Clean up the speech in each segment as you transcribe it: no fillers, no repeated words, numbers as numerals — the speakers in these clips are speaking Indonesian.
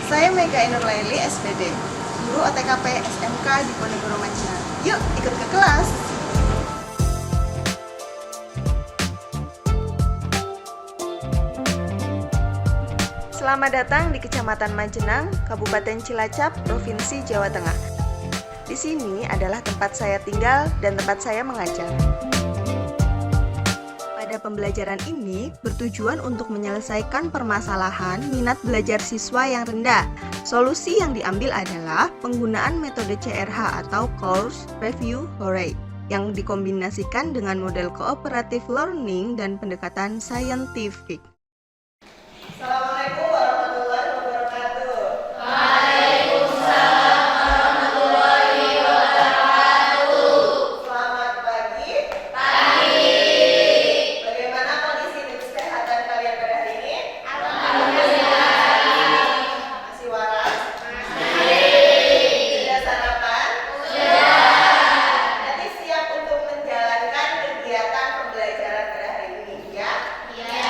Saya Mega Inurlaili, SPD, Guru OTKP SMK di Ponegoro Majenang. Yuk, ikut ke kelas! Selamat datang di Kecamatan Majenang, Kabupaten Cilacap, Provinsi Jawa Tengah. Di sini adalah tempat saya tinggal dan tempat saya mengajar. Pada pembelajaran ini bertujuan untuk menyelesaikan permasalahan minat belajar siswa yang rendah. Solusi yang diambil adalah penggunaan metode CRH atau Course Review Hooray yang dikombinasikan dengan model cooperative learning dan pendekatan scientific. Assalamualaikum warahmatullahi wabarakatuh. Waalaikumsalam warahmatullahi wabarakatuh. Selamat pagi. Pagi. Bagaimana kondisi kesehatan kalian pada hari ini? Alhamdulillah. Masih waras? Masih. Sudah sarapan? Sudah. Nanti siap untuk menjalankan kegiatan pembelajaran pada hari ini, ya? Ya.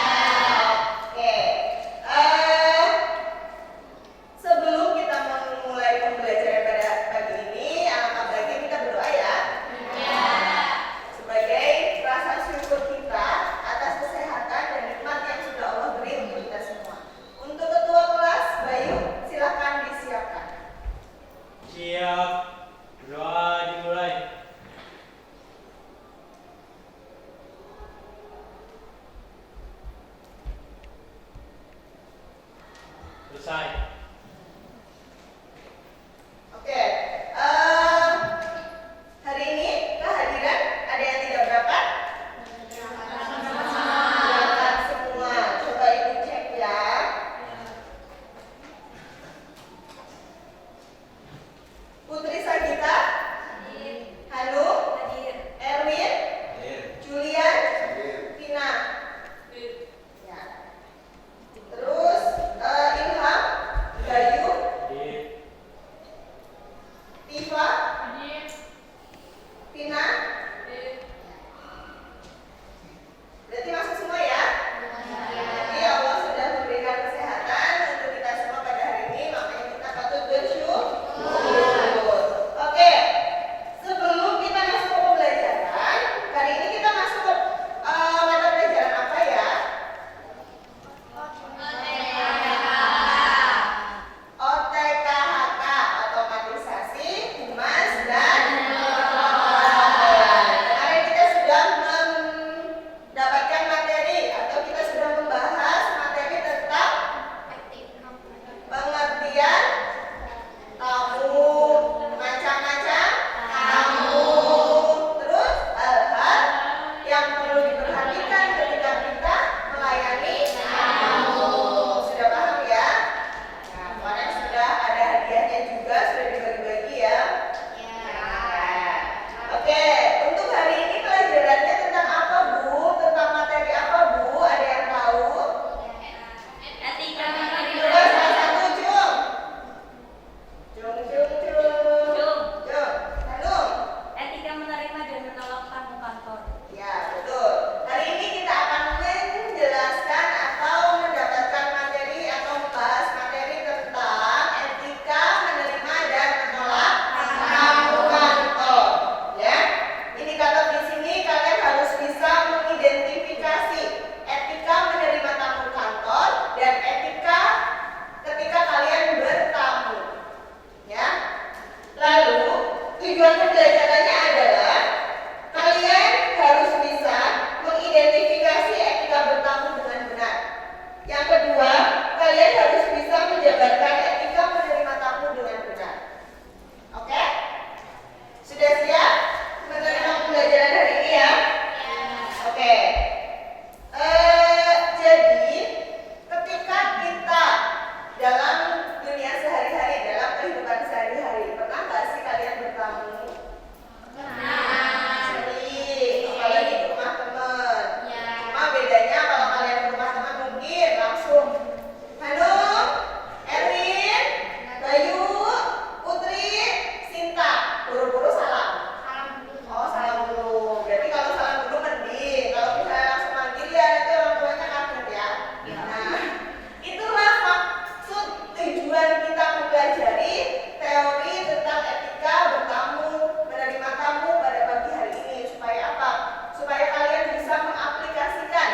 mempelajari teori tentang etika bertamu, menerima tamu pada pagi hari ini. Supaya apa? Supaya kalian bisa mengaplikasikan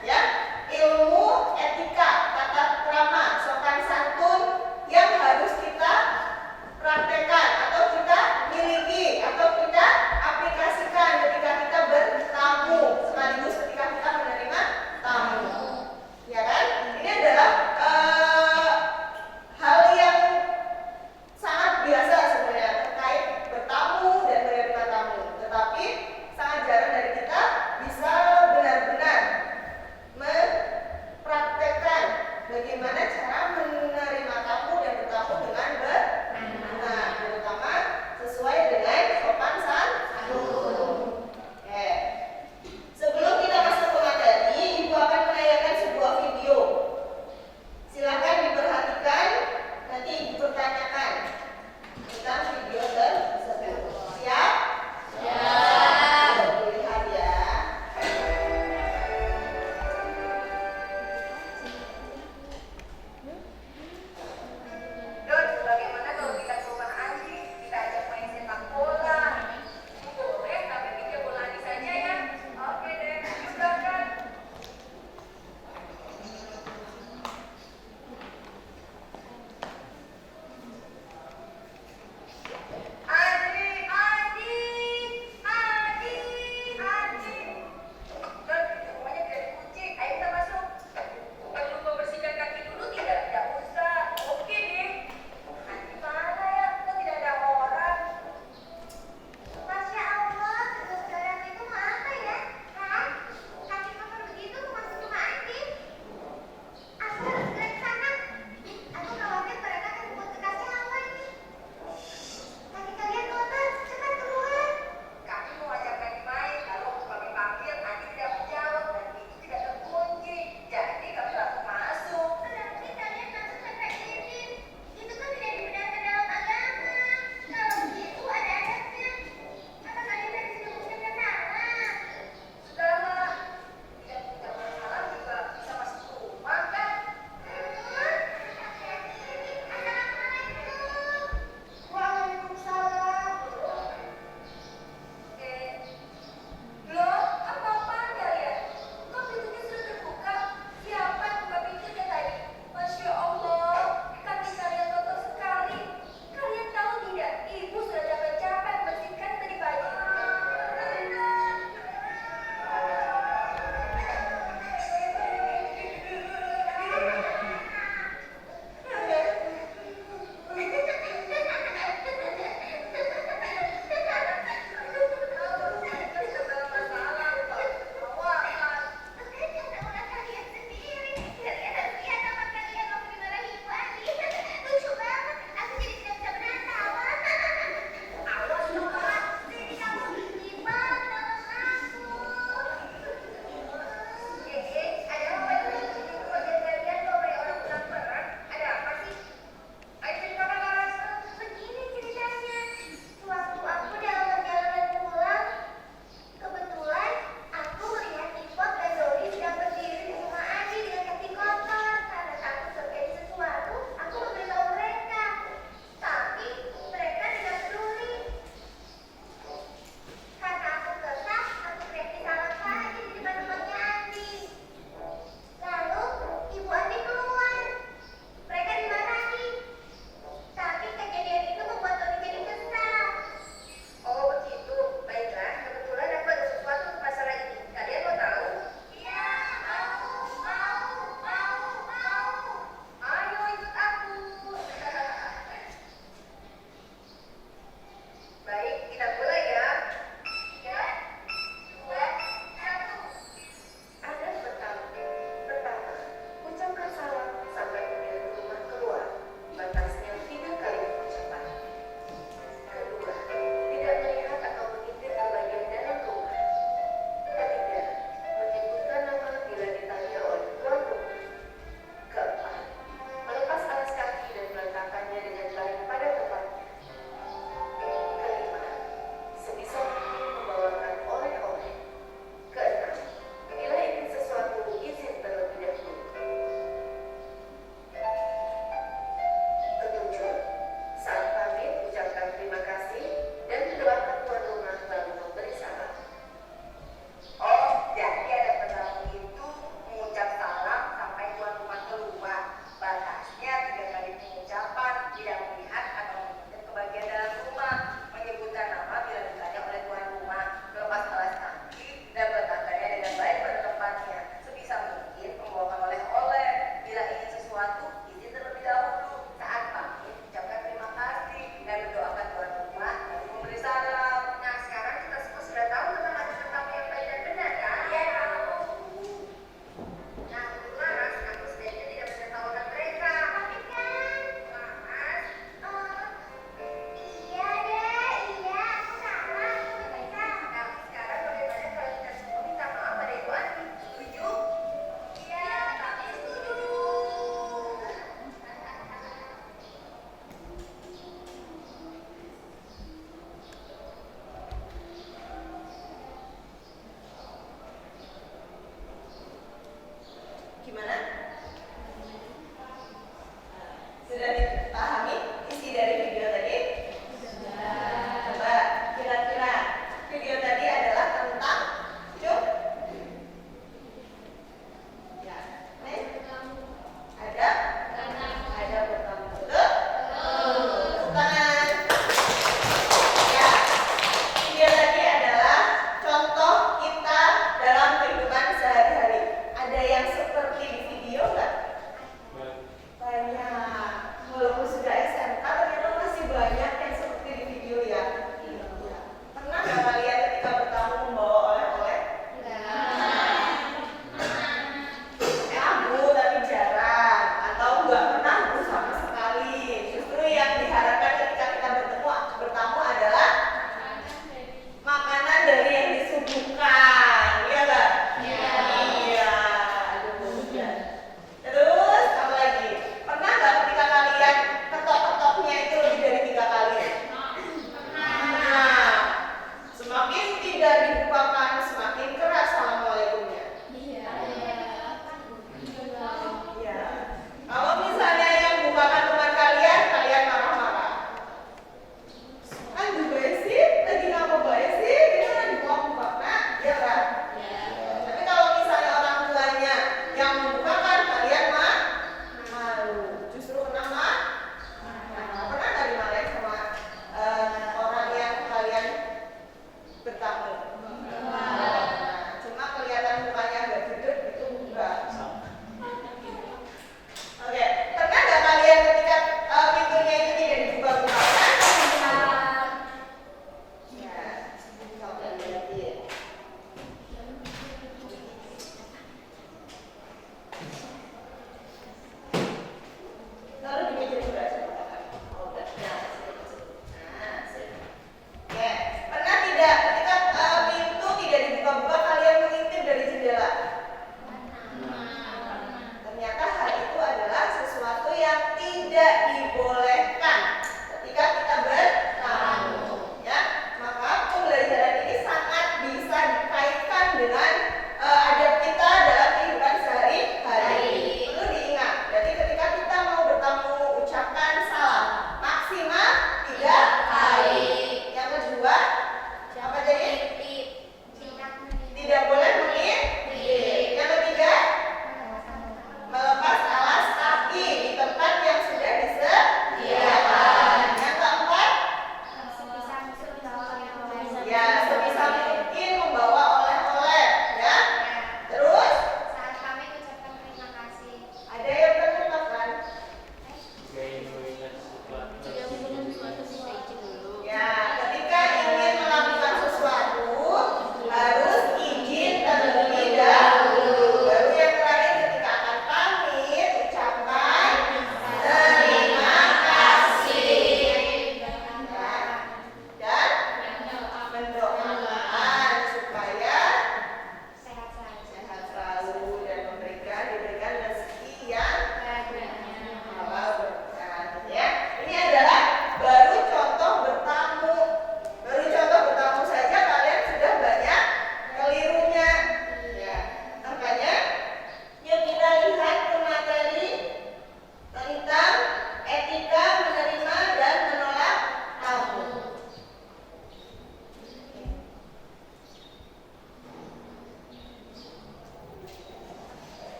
ya ilmu etika, tata krama, sopan santun yang harus kita praktekkan atau kita miliki atau kita aplikasikan ketika kita bertamu, sekaligus ketika kita menerima tamu. Ya kan? Ini adalah hal yang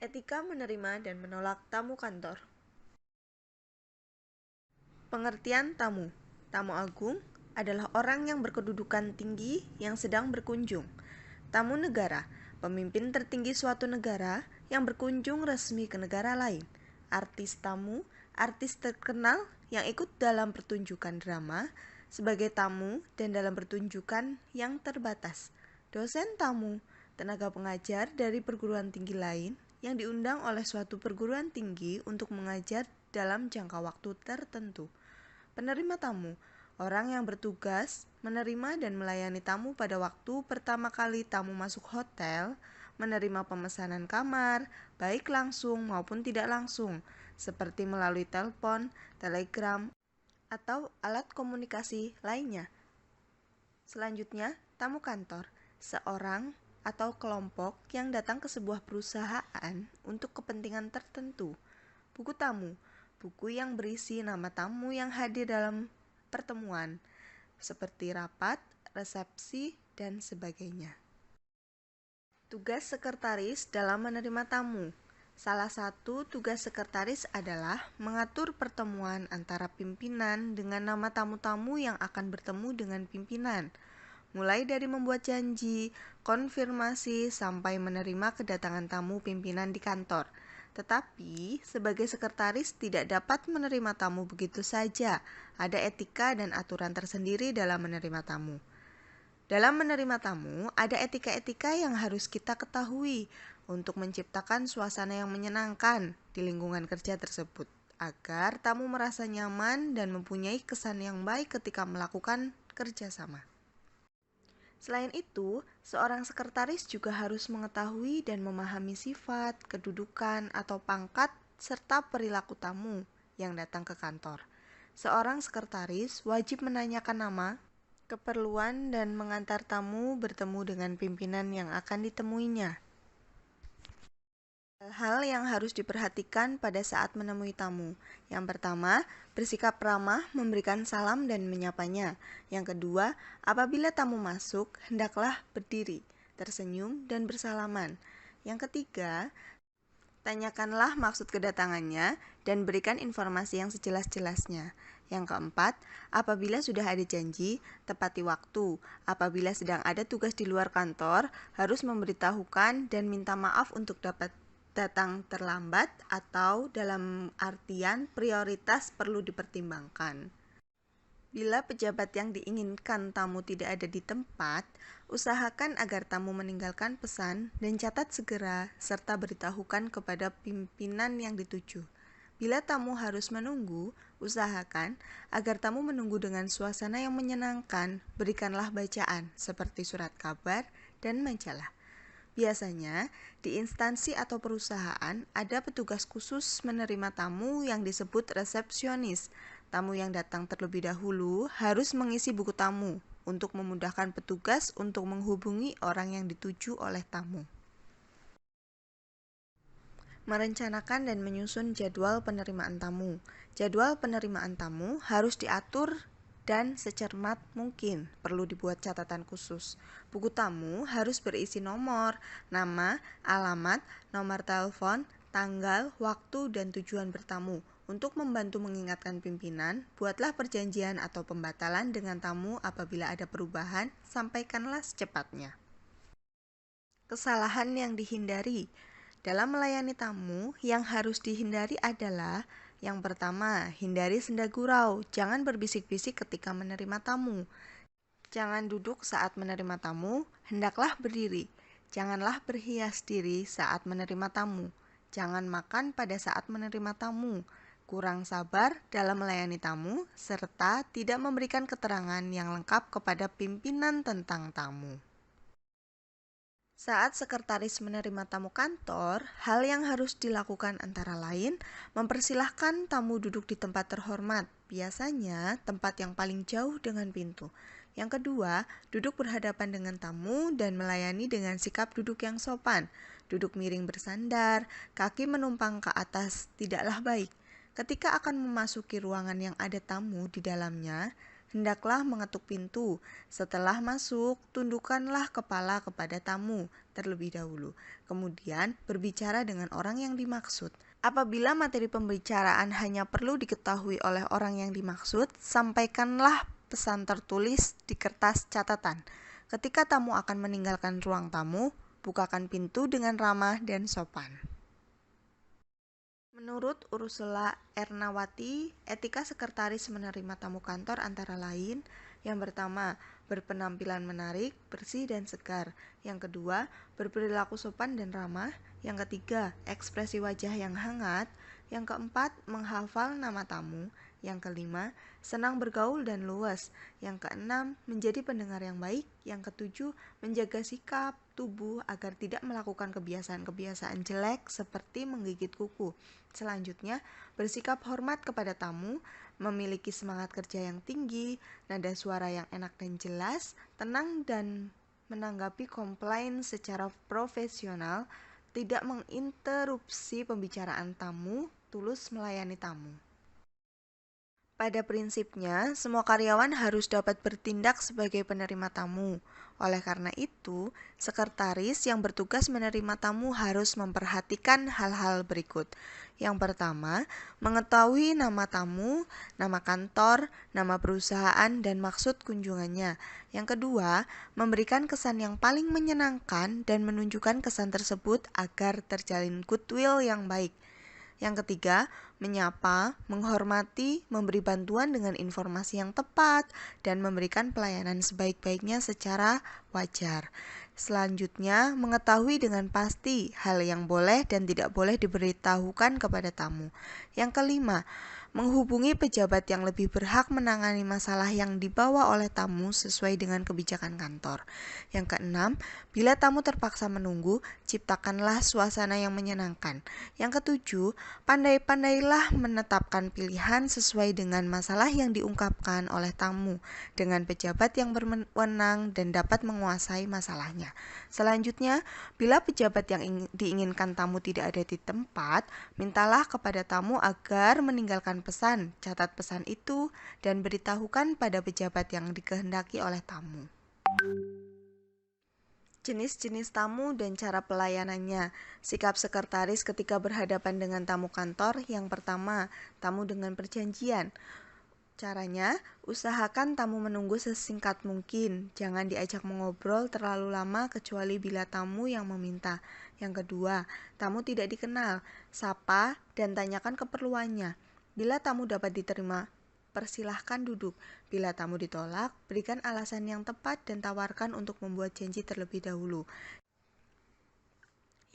Etika menerima dan menolak tamu kantor. Pengertian tamu. Tamu agung adalah orang yang berkedudukan tinggi yang sedang berkunjung. Tamu negara, pemimpin tertinggi suatu negara yang berkunjung resmi ke negara lain. Artis tamu, artis terkenal yang ikut dalam pertunjukan drama sebagai tamu dan dalam pertunjukan yang terbatas. Dosen tamu, tenaga pengajar dari perguruan tinggi lain yang diundang oleh suatu perguruan tinggi untuk mengajar dalam jangka waktu tertentu. Penerima tamu, orang yang bertugas menerima dan melayani tamu pada waktu pertama kali tamu masuk hotel, menerima pemesanan kamar, baik langsung maupun tidak langsung, seperti melalui telepon, telegram, atau alat komunikasi lainnya. Selanjutnya, tamu kantor, seorang atau kelompok yang datang ke sebuah perusahaan untuk kepentingan tertentu. Buku tamu, buku yang berisi nama tamu yang hadir dalam pertemuan, seperti rapat, resepsi, dan sebagainya. Tugas sekretaris dalam menerima tamu. Salah satu tugas sekretaris adalah mengatur pertemuan antara pimpinan dengan nama tamu-tamu yang akan bertemu dengan pimpinan, mulai dari membuat janji, konfirmasi, sampai menerima kedatangan tamu pimpinan di kantor. Tetapi, sebagai sekretaris tidak dapat menerima tamu begitu saja. Ada etika dan aturan tersendiri dalam menerima tamu. Dalam menerima tamu, ada etika-etika yang harus kita ketahui untuk menciptakan suasana yang menyenangkan di lingkungan kerja tersebut, agar tamu merasa nyaman dan mempunyai kesan yang baik ketika melakukan kerjasama. Selain itu, seorang sekretaris juga harus mengetahui dan memahami sifat, kedudukan, atau pangkat, serta perilaku tamu yang datang ke kantor. Seorang sekretaris wajib menanyakan nama, keperluan, dan mengantar tamu bertemu dengan pimpinan yang akan ditemuinya. Hal yang harus diperhatikan pada saat menemui tamu. Yang pertama, bersikap ramah, memberikan salam dan menyapanya. Yang kedua, apabila tamu masuk, hendaklah berdiri, tersenyum, dan bersalaman. Yang ketiga, tanyakanlah maksud kedatangannya dan berikan informasi yang sejelas-jelasnya. Yang keempat, apabila sudah ada janji, tepati waktu. Apabila sedang ada tugas di luar kantor, harus memberitahukan dan minta maaf untuk dapat datang terlambat atau dalam artian prioritas perlu dipertimbangkan. Bila pejabat yang diinginkan tamu tidak ada di tempat, usahakan agar tamu meninggalkan pesan dan catat segera serta beritahukan kepada pimpinan yang dituju. Bila tamu harus menunggu, usahakan agar tamu menunggu dengan suasana yang menyenangkan. Berikanlah bacaan seperti surat kabar dan majalah. Biasanya, di instansi atau perusahaan ada petugas khusus menerima tamu yang disebut resepsionis. Tamu yang datang terlebih dahulu harus mengisi buku tamu untuk memudahkan petugas untuk menghubungi orang yang dituju oleh tamu. Merencanakan dan menyusun jadwal penerimaan tamu. Jadwal penerimaan tamu harus diatur dan secermat mungkin, perlu dibuat catatan khusus. Buku tamu harus berisi nomor, nama, alamat, nomor telepon, tanggal, waktu, dan tujuan bertamu. Untuk membantu mengingatkan pimpinan, buatlah perjanjian atau pembatalan dengan tamu apabila ada perubahan, sampaikanlah secepatnya. Kesalahan yang dihindari. Dalam melayani tamu, yang harus dihindari adalah yang pertama, hindari senda gurau. Jangan berbisik-bisik ketika menerima tamu. Jangan duduk saat menerima tamu, hendaklah berdiri. Janganlah berhias diri saat menerima tamu. Jangan makan pada saat menerima tamu. Kurang sabar dalam melayani tamu, serta tidak memberikan keterangan yang lengkap kepada pimpinan tentang tamu. Saat sekretaris menerima tamu kantor, hal yang harus dilakukan antara lain, mempersilahkan tamu duduk di tempat terhormat, biasanya tempat yang paling jauh dengan pintu. Yang kedua, duduk berhadapan dengan tamu dan melayani dengan sikap duduk yang sopan. Duduk miring bersandar, kaki menumpang ke atas tidaklah baik. Ketika akan memasuki ruangan yang ada tamu di dalamnya, hendaklah mengetuk pintu. Setelah masuk, tundukkanlah kepala kepada tamu terlebih dahulu. Kemudian berbicara dengan orang yang dimaksud. Apabila materi pembicaraan hanya perlu diketahui oleh orang yang dimaksud, sampaikanlah pesan tertulis di kertas catatan. Ketika tamu akan meninggalkan ruang tamu, bukakan pintu dengan ramah dan sopan. Menurut Ursula Ernawati, etika sekretaris menerima tamu kantor antara lain: yang pertama, berpenampilan menarik, bersih dan segar. Yang kedua, berperilaku sopan dan ramah. Yang ketiga, ekspresi wajah yang hangat. Yang keempat, menghafal nama tamu. Yang kelima, senang bergaul dan luas. Yang keenam, menjadi pendengar yang baik. Yang ketujuh, menjaga sikap tubuh agar tidak melakukan kebiasaan-kebiasaan jelek seperti menggigit kuku. Selanjutnya, bersikap hormat kepada tamu, memiliki semangat kerja yang tinggi, nada suara yang enak dan jelas, tenang dan menanggapi komplain secara profesional, tidak menginterupsi pembicaraan tamu, tulus melayani tamu. Pada prinsipnya, semua karyawan harus dapat bertindak sebagai penerima tamu. Oleh karena itu, sekretaris yang bertugas menerima tamu harus memperhatikan hal-hal berikut. Yang pertama, mengetahui nama tamu, nama kantor, nama perusahaan, dan maksud kunjungannya. Yang kedua, memberikan kesan yang paling menyenangkan dan menunjukkan kesan tersebut agar terjalin goodwill yang baik. Yang ketiga, menyapa, menghormati, memberi bantuan dengan informasi yang tepat, dan memberikan pelayanan sebaik-baiknya secara wajar. Selanjutnya, mengetahui dengan pasti hal yang boleh dan tidak boleh diberitahukan kepada tamu. Yang kelima, menghubungi pejabat yang lebih berhak menangani masalah yang dibawa oleh tamu sesuai dengan kebijakan kantor. Yang keenam, bila tamu terpaksa menunggu, ciptakanlah suasana yang menyenangkan. Yang ketujuh, pandai-pandailah menetapkan pilihan sesuai dengan masalah yang diungkapkan oleh tamu dengan pejabat yang berwenang dan dapat menguasai masalahnya. Selanjutnya, bila pejabat yang diinginkan tamu tidak ada di tempat, mintalah kepada tamu agar meninggalkan pesan, catat pesan itu, dan beritahukan pada pejabat yang dikehendaki oleh tamu. Jenis-jenis tamu dan cara pelayanannya. Sikap sekretaris ketika berhadapan dengan tamu kantor. Yang pertama, tamu dengan perjanjian. Caranya, usahakan tamu menunggu sesingkat mungkin. Jangan diajak mengobrol terlalu lama kecuali bila tamu yang meminta. Yang kedua, tamu tidak dikenal. Sapa dan tanyakan keperluannya. Bila tamu dapat diterima, persilahkan duduk. Bila tamu ditolak, berikan alasan yang tepat dan tawarkan untuk membuat janji terlebih dahulu.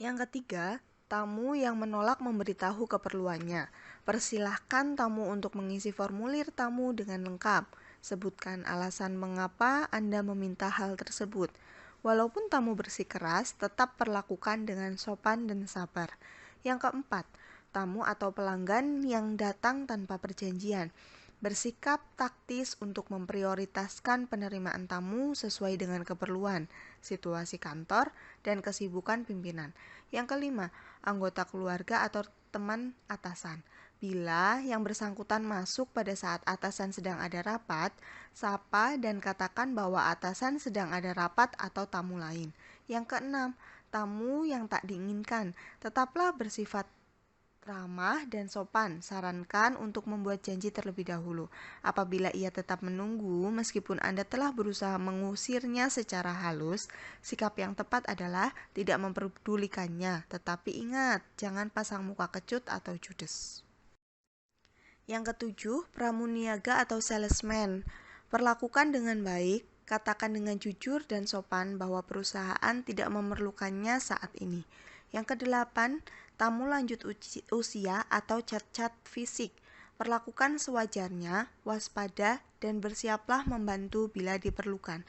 Yang ketiga, tamu yang menolak memberitahu keperluannya. Persilahkan tamu untuk mengisi formulir tamu dengan lengkap. Sebutkan alasan mengapa Anda meminta hal tersebut. Walaupun tamu bersikeras, tetap perlakukan dengan sopan dan sabar. Yang keempat, tamu atau pelanggan yang datang tanpa perjanjian. Bersikap taktis untuk memprioritaskan penerimaan tamu sesuai dengan keperluan, situasi kantor, dan kesibukan pimpinan. Yang kelima, anggota keluarga atau teman atasan. Bila yang bersangkutan masuk pada saat atasan sedang ada rapat, sapa dan katakan bahwa atasan sedang ada rapat atau tamu lain. Yang keenam, tamu yang tak diinginkan, tetaplah bersifat ramah dan sopan. Sarankan untuk membuat janji terlebih dahulu. Apabila ia tetap menunggu, meskipun Anda telah berusaha mengusirnya secara halus, sikap yang tepat adalah tidak memperdulikannya. Tetapi ingat, jangan pasang muka kecut atau judes. Yang ketujuh, pramuniaga atau salesman. Perlakukan dengan baik, katakan dengan jujur dan sopan bahwa perusahaan tidak memerlukannya saat ini. Yang kedelapan, tamu lanjut usia atau cacat fisik. Perlakukan sewajarnya, waspada, dan bersiaplah membantu bila diperlukan.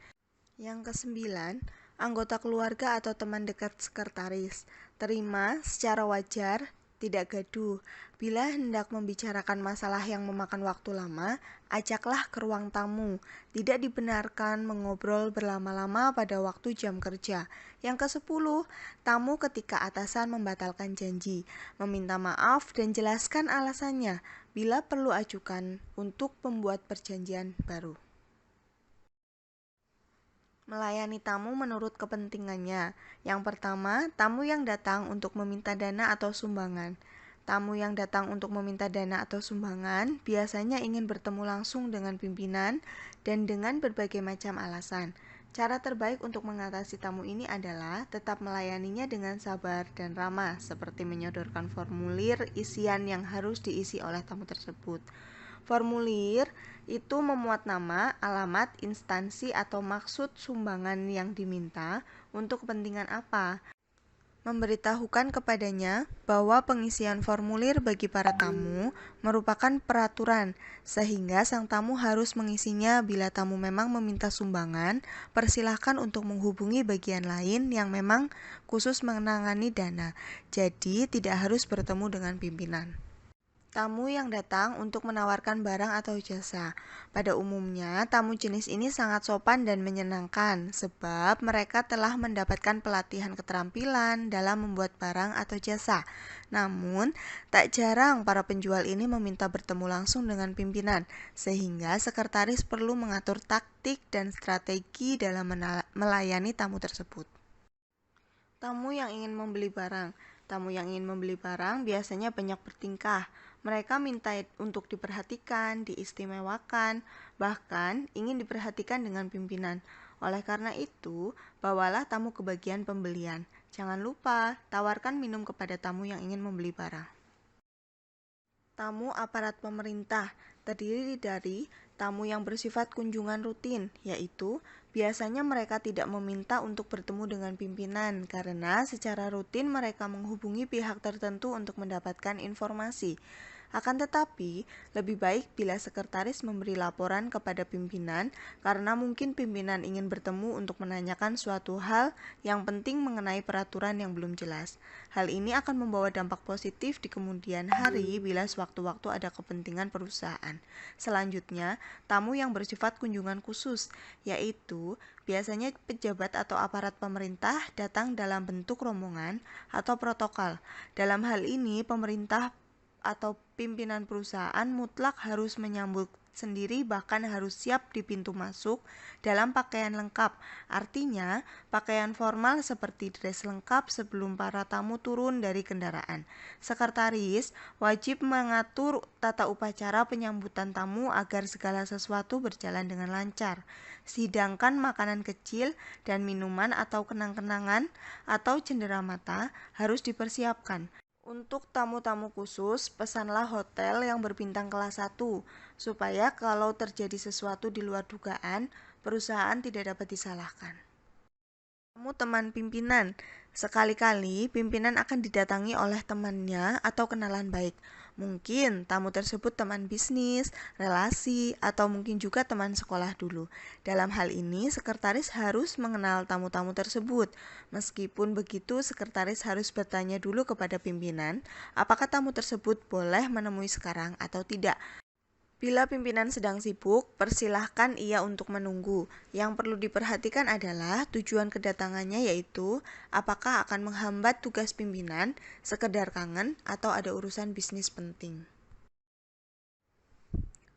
Yang kesembilan, anggota keluarga atau teman dekat sekretaris. Terima secara wajar, tidak gaduh. Bila hendak membicarakan masalah yang memakan waktu lama, ajaklah ke ruang tamu. Tidak dibenarkan mengobrol berlama-lama pada waktu jam kerja. Yang ke-10, tamu ketika atasan membatalkan janji. Meminta maaf dan jelaskan alasannya. Bila perlu ajukan untuk membuat perjanjian baru. Melayani tamu menurut kepentingannya. Yang pertama, tamu yang datang untuk meminta dana atau sumbangan. Tamu yang datang untuk meminta dana atau sumbangan biasanya ingin bertemu langsung dengan pimpinan dan dengan berbagai macam alasan. Cara terbaik untuk mengatasi tamu ini adalah tetap melayaninya dengan sabar dan ramah, seperti menyodorkan formulir isian yang harus diisi oleh tamu tersebut. Formulir itu memuat nama, alamat, instansi, atau maksud sumbangan yang diminta untuk kepentingan apa. Memberitahukan kepadanya bahwa pengisian formulir bagi para tamu merupakan peraturan, sehingga sang tamu harus mengisinya. Bila tamu memang meminta sumbangan, persilahkan untuk menghubungi bagian lain yang memang khusus menangani dana, jadi tidak harus bertemu dengan pimpinan. Tamu yang datang untuk menawarkan barang atau jasa. Pada umumnya, tamu jenis ini sangat sopan dan menyenangkan sebab mereka telah mendapatkan pelatihan keterampilan dalam membuat barang atau jasa. Namun, tak jarang para penjual ini meminta bertemu langsung dengan pimpinan, sehingga sekretaris perlu mengatur taktik dan strategi dalam melayani tamu tersebut. Tamu yang ingin membeli barang. Tamu yang ingin membeli barang biasanya banyak bertingkah. Mereka minta untuk diperhatikan, diistimewakan, bahkan ingin diperhatikan dengan pimpinan. Oleh karena itu, bawalah tamu ke bagian pembelian. Jangan lupa, tawarkan minum kepada tamu yang ingin membeli barang. Tamu aparat pemerintah terdiri dari tamu yang bersifat kunjungan rutin, yaitu biasanya mereka tidak meminta untuk bertemu dengan pimpinan karena secara rutin mereka menghubungi pihak tertentu untuk mendapatkan informasi. Akan tetapi, lebih baik bila sekretaris memberi laporan kepada pimpinan karena mungkin pimpinan ingin bertemu untuk menanyakan suatu hal yang penting mengenai peraturan yang belum jelas. Hal ini akan membawa dampak positif di kemudian hari bila sewaktu-waktu ada kepentingan perusahaan. Selanjutnya, tamu yang bersifat kunjungan khusus, yaitu biasanya pejabat atau aparat pemerintah datang dalam bentuk rombongan atau protokol. Dalam hal ini, pemerintah atau pimpinan perusahaan mutlak harus menyambut sendiri, bahkan harus siap di pintu masuk dalam pakaian lengkap. Artinya, pakaian formal seperti dress lengkap sebelum para tamu turun dari kendaraan. Sekretaris wajib mengatur tata upacara penyambutan tamu agar segala sesuatu berjalan dengan lancar. Sedangkan makanan kecil dan minuman atau kenang-kenangan atau cenderamata harus dipersiapkan. Untuk tamu-tamu khusus, pesanlah hotel yang berbintang kelas 1, supaya kalau terjadi sesuatu di luar dugaan, perusahaan tidak dapat disalahkan. Tamu teman pimpinan. Sekali-kali pimpinan akan didatangi oleh temannya atau kenalan baik. Mungkin tamu tersebut teman bisnis, relasi, atau mungkin juga teman sekolah dulu. Dalam hal ini, sekretaris harus mengenal tamu-tamu tersebut. Meskipun begitu, sekretaris harus bertanya dulu kepada pimpinan, apakah tamu tersebut boleh menemui sekarang atau tidak. Bila pimpinan sedang sibuk, persilahkan ia untuk menunggu. Yang perlu diperhatikan adalah tujuan kedatangannya, yaitu apakah akan menghambat tugas pimpinan, sekedar kangen, atau ada urusan bisnis penting.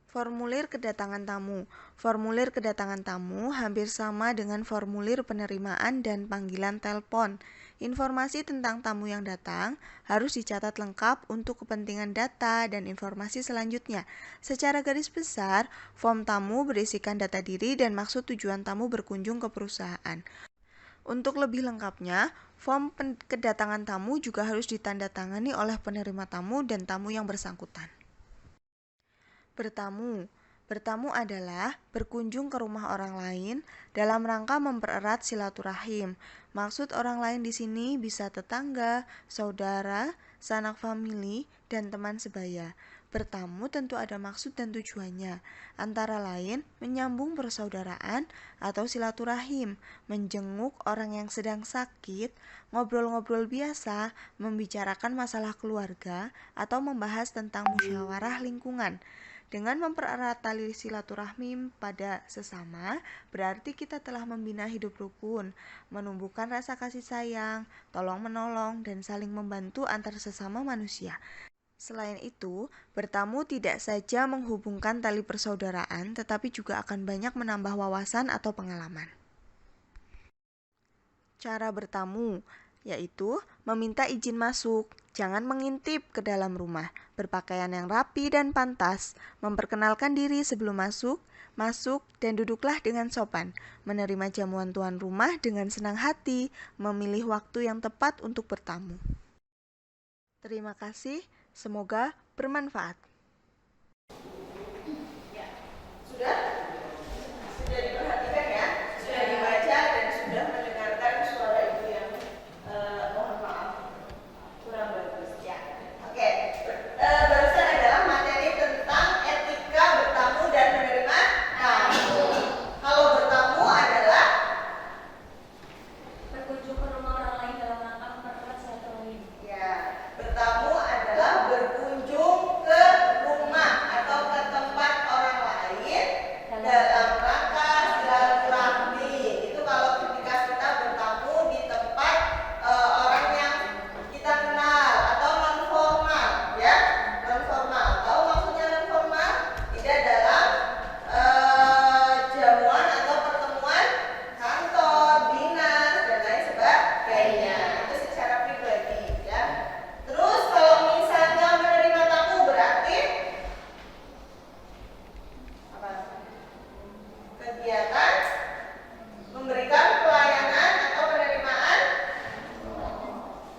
Formulir kedatangan tamu. Formulir kedatangan tamu hampir sama dengan formulir penerimaan dan panggilan telepon. Informasi tentang tamu yang datang harus dicatat lengkap untuk kepentingan data dan informasi selanjutnya. Secara garis besar, form tamu berisikan data diri dan maksud tujuan tamu berkunjung ke perusahaan. Untuk lebih lengkapnya, form kedatangan tamu juga harus ditandatangani oleh penerima tamu dan tamu yang bersangkutan. Bertamu. Bertamu adalah berkunjung ke rumah orang lain dalam rangka mempererat silaturahim. Maksud orang lain di sini bisa tetangga, saudara, sanak famili, dan teman sebaya. Bertamu tentu ada maksud dan tujuannya, antara lain menyambung persaudaraan atau silaturahim, menjenguk orang yang sedang sakit, ngobrol-ngobrol biasa, membicarakan masalah keluarga, atau membahas tentang musyawarah lingkungan. Dengan mempererat tali silaturahmi pada sesama, berarti kita telah membina hidup rukun, menumbuhkan rasa kasih sayang, tolong-menolong, dan saling membantu antar sesama manusia. Selain itu, bertamu tidak saja menghubungkan tali persaudaraan, tetapi juga akan banyak menambah wawasan atau pengalaman. Cara bertamu, yaitu meminta izin masuk, jangan mengintip ke dalam rumah, berpakaian yang rapi dan pantas, memperkenalkan diri sebelum masuk, dan duduklah dengan sopan, menerima jamuan tuan rumah dengan senang hati, memilih waktu yang tepat untuk bertamu. Terima kasih, semoga bermanfaat. Sudah diperhatikan ya, sudah dibaca dan sudah mendengarkan suara ibu yang mohon maaf kurang bagus ya. Oke, barusan adalah materi tentang etika bertamu dan menerima tamu. Kalau bertamu adalah Berkunjung ke rumah orang lain dalam rangka memperkuat silaturahim. ya, bertamu adalah berkunjung ke rumah atau ke tempat orang lain dalam rangka silaturahmi. Itu kalau ketika kita bertamu di tempat orang yang kita kenal atau non formal ya, non formal. Tahu maksudnya non formal? Tidak dalam jamuan atau pertemuan kantor, dinas dan lain sebagainya. Itu secara pribadi ya. Terus kalau misalnya menerima tamu berarti apa? Kegiatan memberikan pelayanan atau penerimaan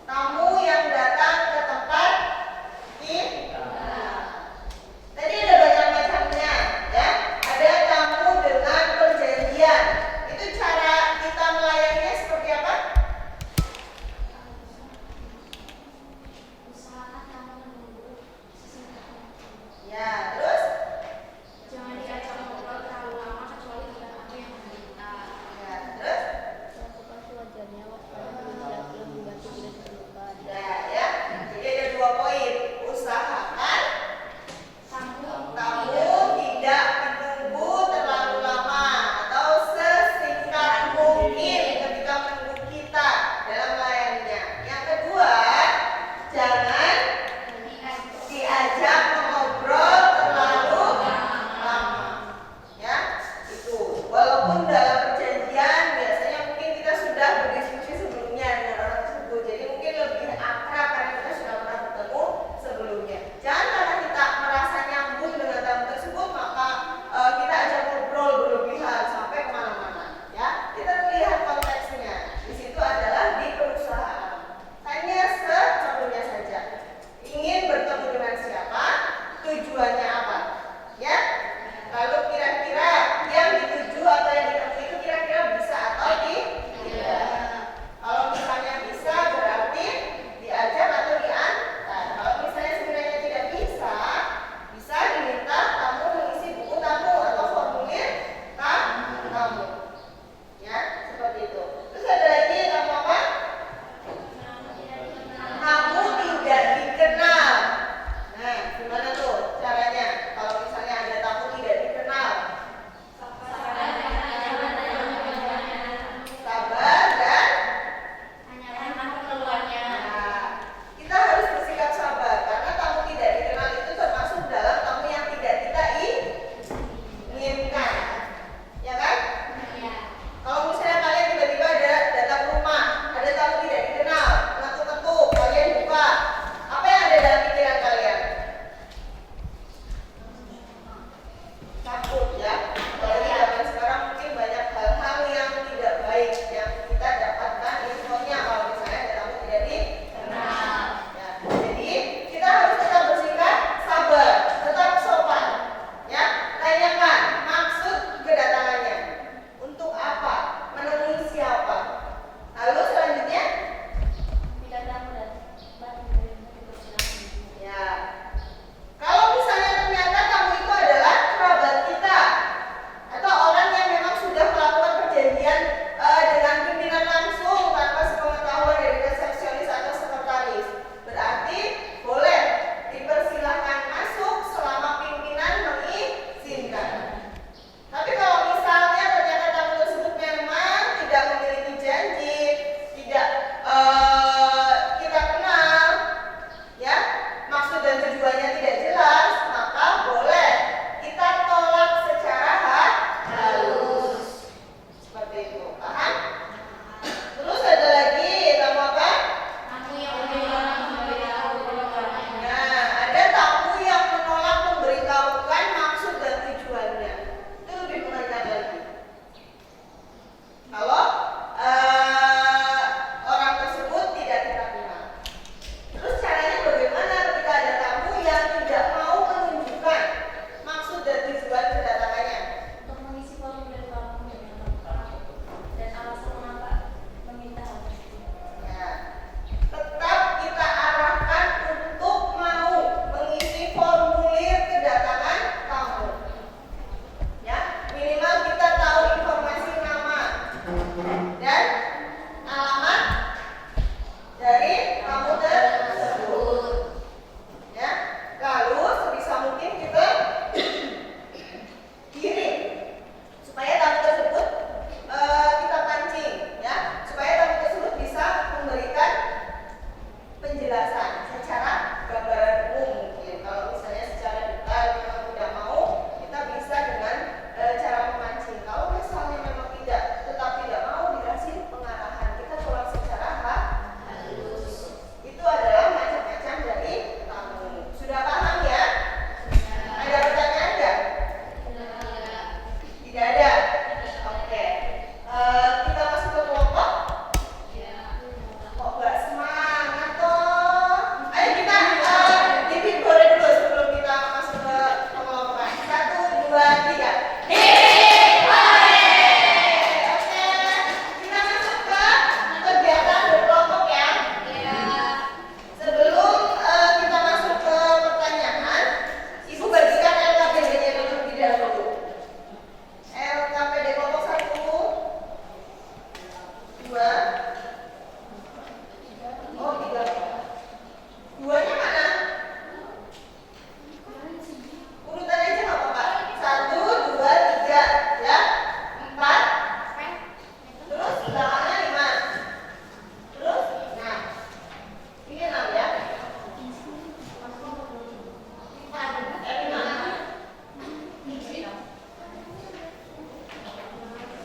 tamu yang datang ke tempat kita. Tadi ada banyak macamnya ya. Ada tamu dengan perjanjian. Itu cara kita melayaninya seperti apa? Usahakan tamu menunggu sesudah. Ya, terus Jangan diajak ngobrol terlalu lama kecuali tidak ada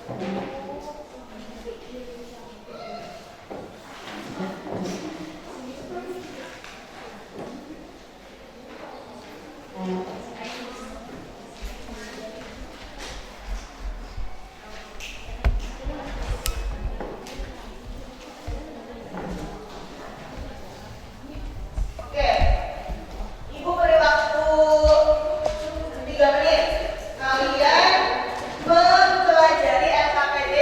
Oke, Ibu beri waktu 3 menit. Kalian mempelajari LKPD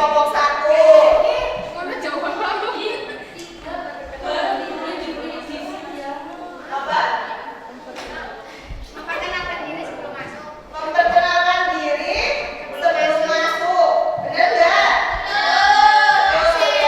kelompok 1. Mana jawaban lu? Apa? Memperkenalkan diri sebelum masuk. Memperkenalkan diri sebelum masuk. Benar nggak? Nomor 7.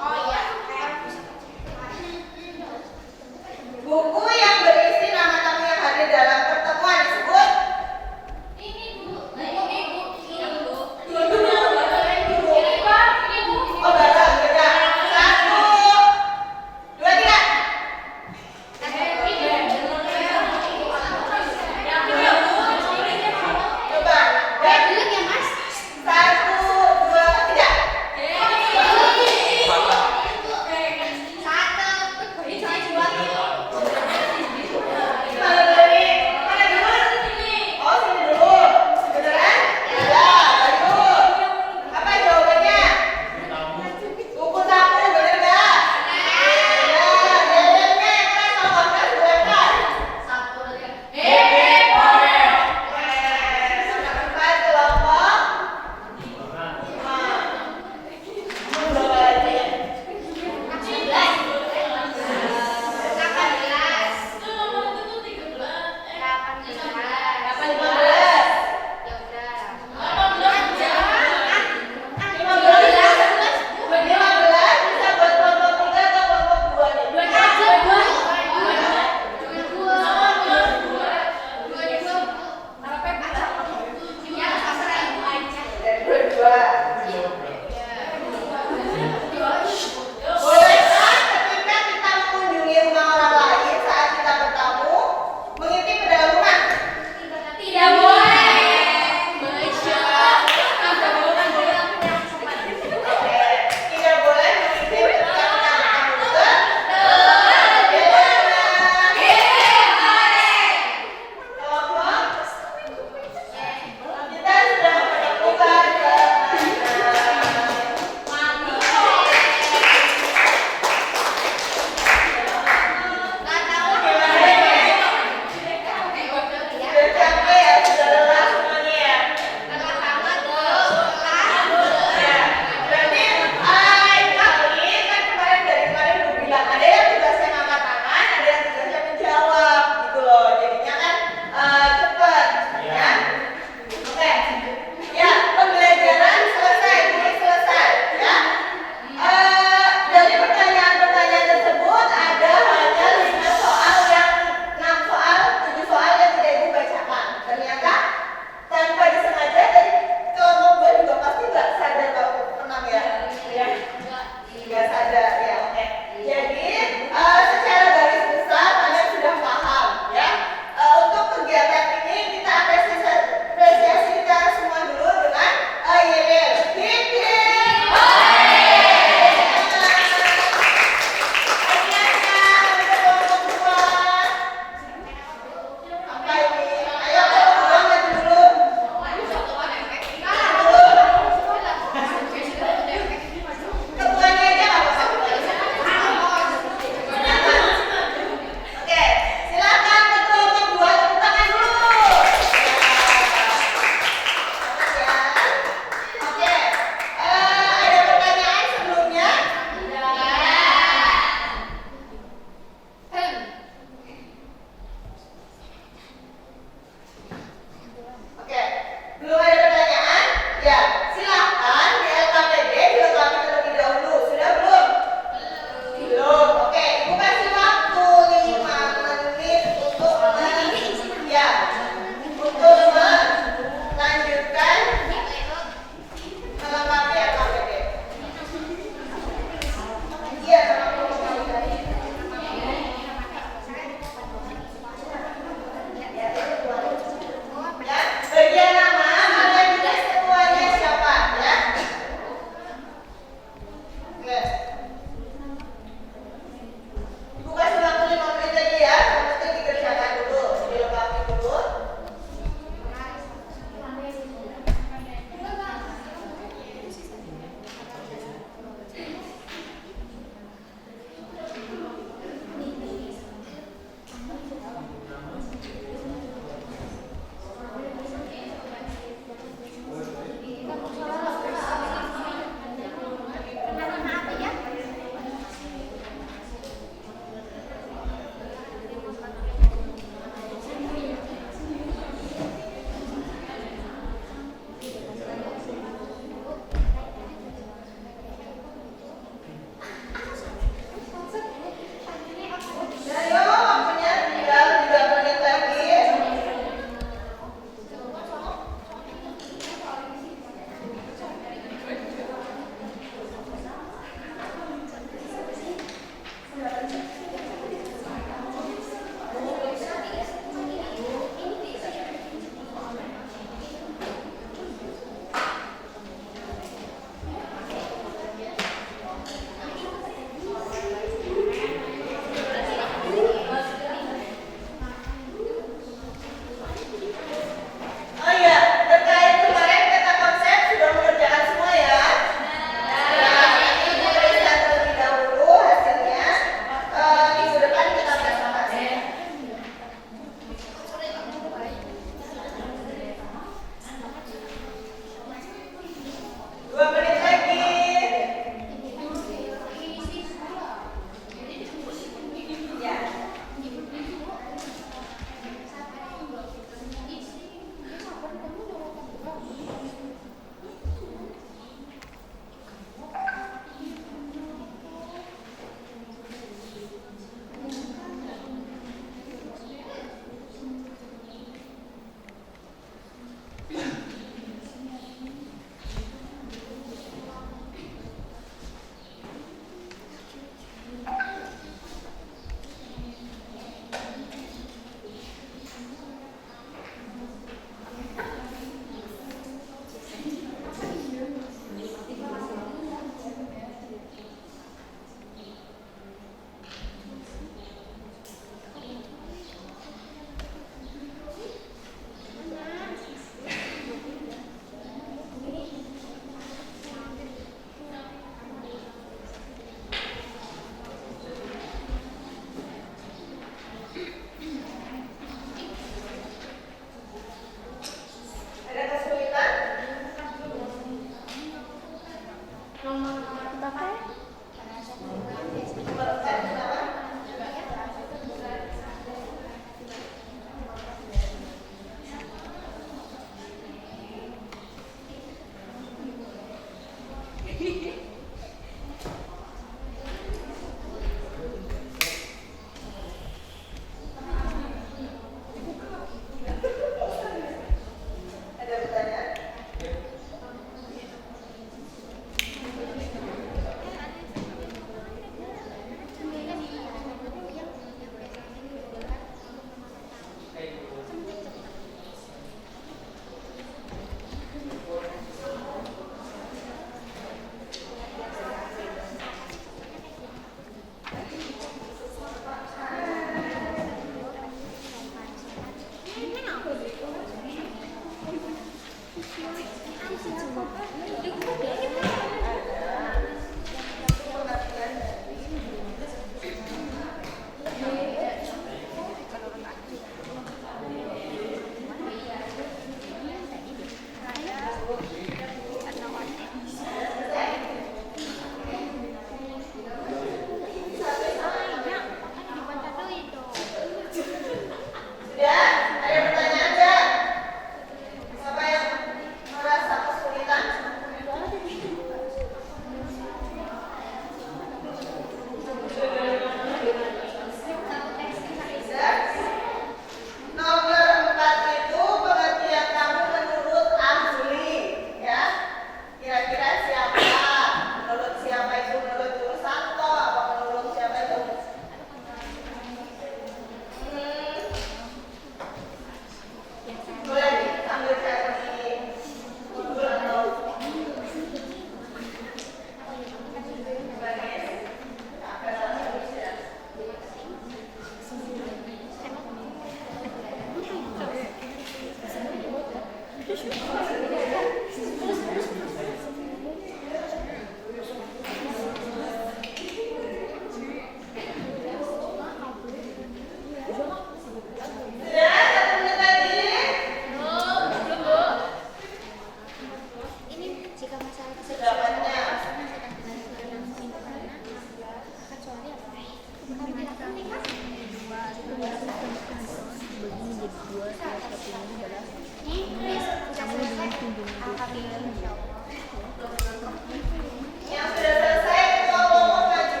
Yang sudah selesai ketua umum maju.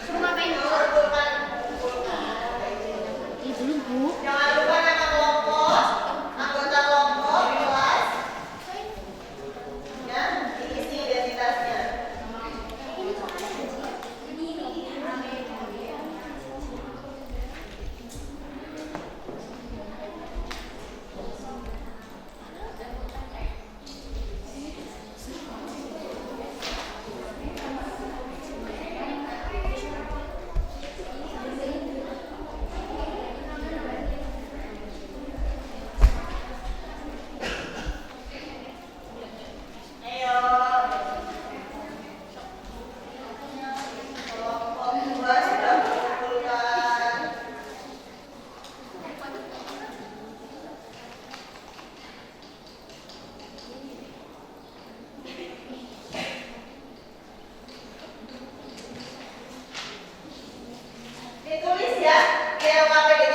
Suruh ngapain dulu? Jangan lupa nama kelompok, anggota kelompok, kelas, dan diisi identitasnya. Ayo. Kelompok 2 sudah mengumpulkan. Ditulis ya, yang KPD